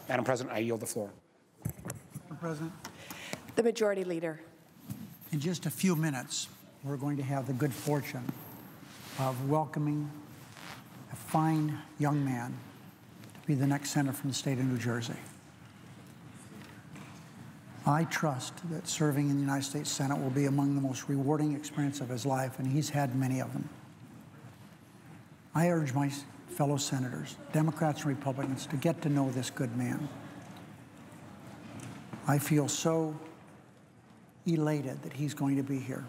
Madam President, I yield the floor. Madam President, The Majority Leader. in just a few minutes, we're going to have the good fortune of welcoming a fine young man to be the next senator from the state of New Jersey. I trust that serving in the United States Senate will be among the most rewarding experiences of his life, and he's had many of them. I urge my fellow senators, Democrats and Republicans, to get to know this good man. I feel so elated that he's going to be here.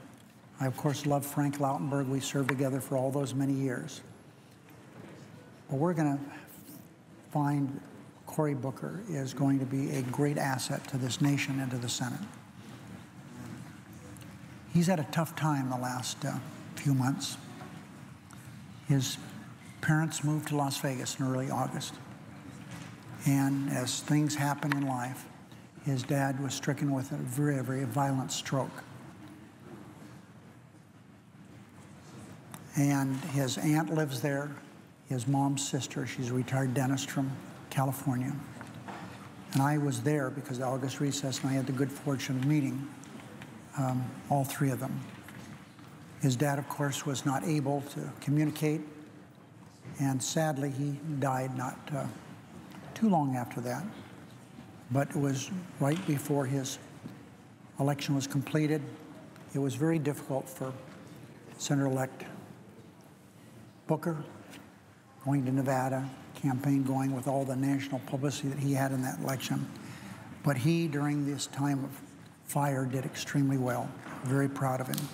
I, of course, love Frank Lautenberg. We served together for all those many years. But we're going to find Cory Booker is going to be a great asset to this nation and to the Senate. He's had a tough time the last few months. His parents moved to Las Vegas in early August. And as things happen in life, his dad was stricken with a very, very violent stroke. And his aunt lives there, his mom's sister. She's a retired dentist from California. And I was there because of the August recess, and I had the good fortune of meeting all three of them. His dad, of course, was not able to communicate, and sadly, he died not too long after that. But it was right before his election was completed. It was very difficult for Senator-elect Booker going to Nevada, campaign going with all the national publicity that he had in that election. But he, during this time of fire, did extremely well. Very proud of him.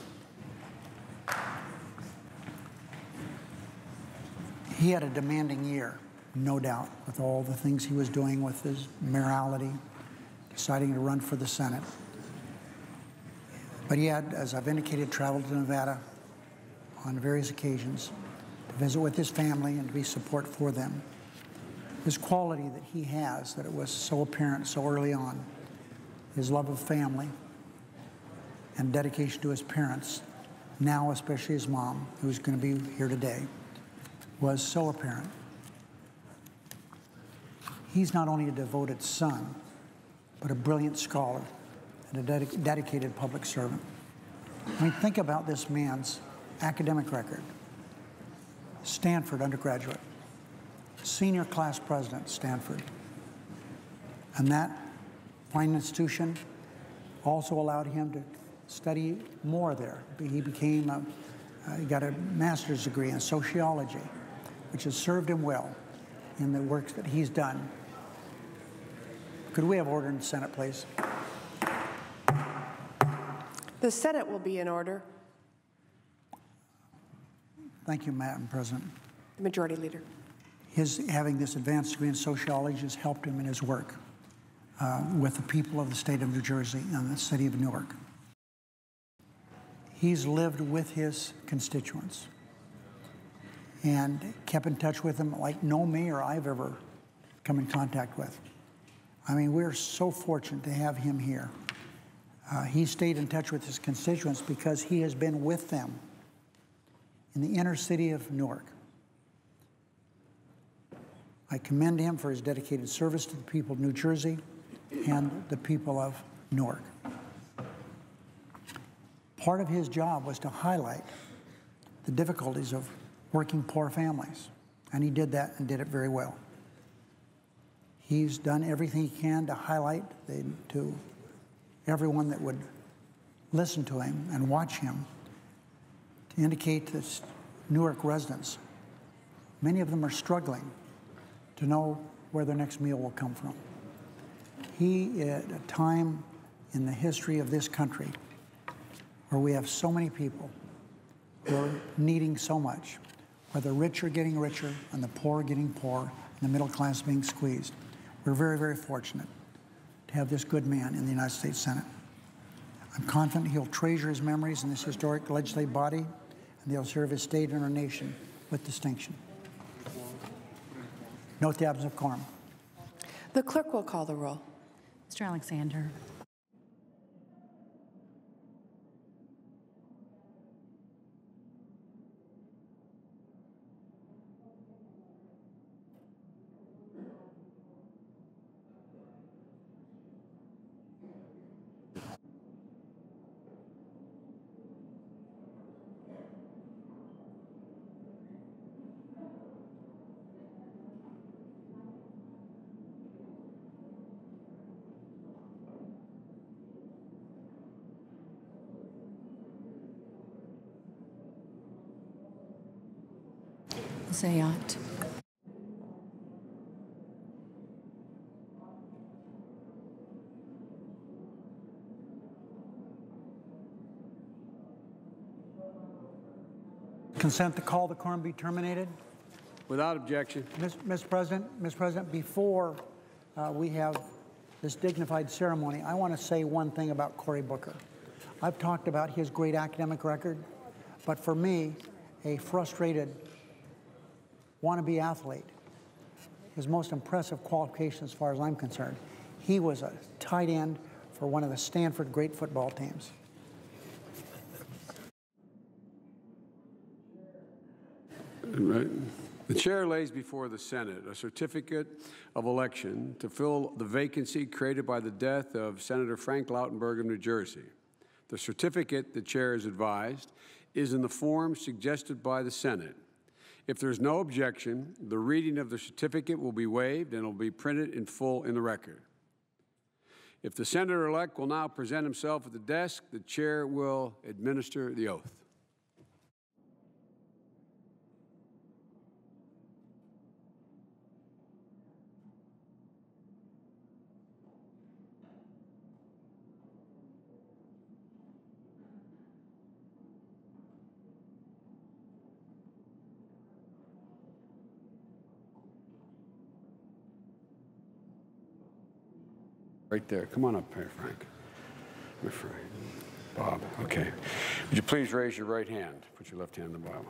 He had a demanding year, no doubt, with all the things he was doing with his mayoralty, deciding to run for the Senate. But he had, as I've indicated, traveled to Nevada on various occasions to visit with his family and to be support for them. His quality that he has, that it was so apparent so early on, his love of family and dedication to his parents, now especially his mom, who's going to be here today, was so apparent. He's not only a devoted son, but a brilliant scholar and a dedicated public servant. I mean, think about this man's academic record. Stanford undergraduate, senior class president at Stanford. And that fine institution also allowed him to study more there. He became he got a master's degree in sociology, which has served him well in the work that he's done. Could we have order in the Senate, please? The Senate will be in order. Thank you, Madam President. The Majority Leader. His having this advanced degree in sociology has helped him in his work with the people of the state of New Jersey and the city of Newark. He's lived with his constituents and kept in touch with them like no mayor I've ever come in contact with. I mean, we're so fortunate to have him here. He stayed in touch with his constituents because he has been with them in the inner city of Newark. I commend him for his dedicated service to the people of New Jersey and the people of Newark. Part of his job was to highlight the difficulties of working poor families, and he did that and did it very well. He's done everything he can to highlight to everyone that would listen to him and watch him, to indicate to Newark residents, many of them are struggling to know where their next meal will come from. He, at a time in the history of this country where we have so many people who are needing so much, where the rich are getting richer and the poor are getting poor and the middle class being squeezed, we're very, very fortunate to have this good man in the United States Senate. I'm confident he'll treasure his memories in this historic legislative body, and they'll serve his state and our nation with distinction. Note the absence of quorum. The clerk will call the roll. Mr. Alexander. Sayat. Consent to call the quorum be terminated. Without objection. Mr. President, before we have this dignified ceremony, I want to say one thing about Cory Booker. I've talked about his great academic record, but for me, a frustrated wannabe athlete, his most impressive qualification as far as I'm concerned, he was a tight end for one of the Stanford great football teams. Right. The chair lays before the Senate a certificate of election to fill the vacancy created by the death of Senator Frank Lautenberg of New Jersey. The certificate, the chair is advised, is in the form suggested by the Senate. If there's no objection, the reading of the certificate will be waived and will be printed in full in the record. If the senator-elect will now present himself at the desk, the chair will administer the oath. Right there. Come on up here, Frank. My friend. Bob, okay. Would you please raise your right hand? Put your left hand on the Bible.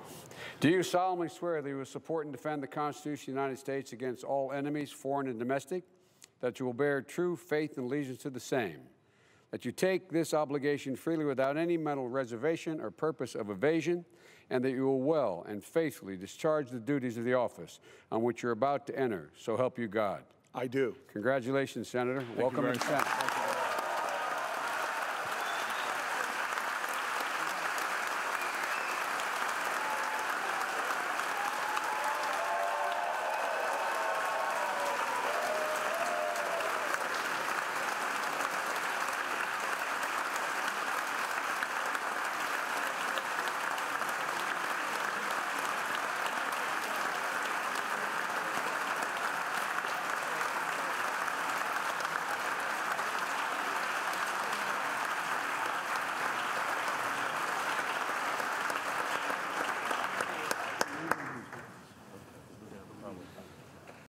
Do you solemnly swear that you will support and defend the Constitution of the United States against all enemies, foreign and domestic, that you will bear true faith and allegiance to the same, that you take this obligation freely without any mental reservation or purpose of evasion, and that you will well and faithfully discharge the duties of the office on which you're about to enter, so help you God? I do. Congratulations, Senator. Welcome to the Senate.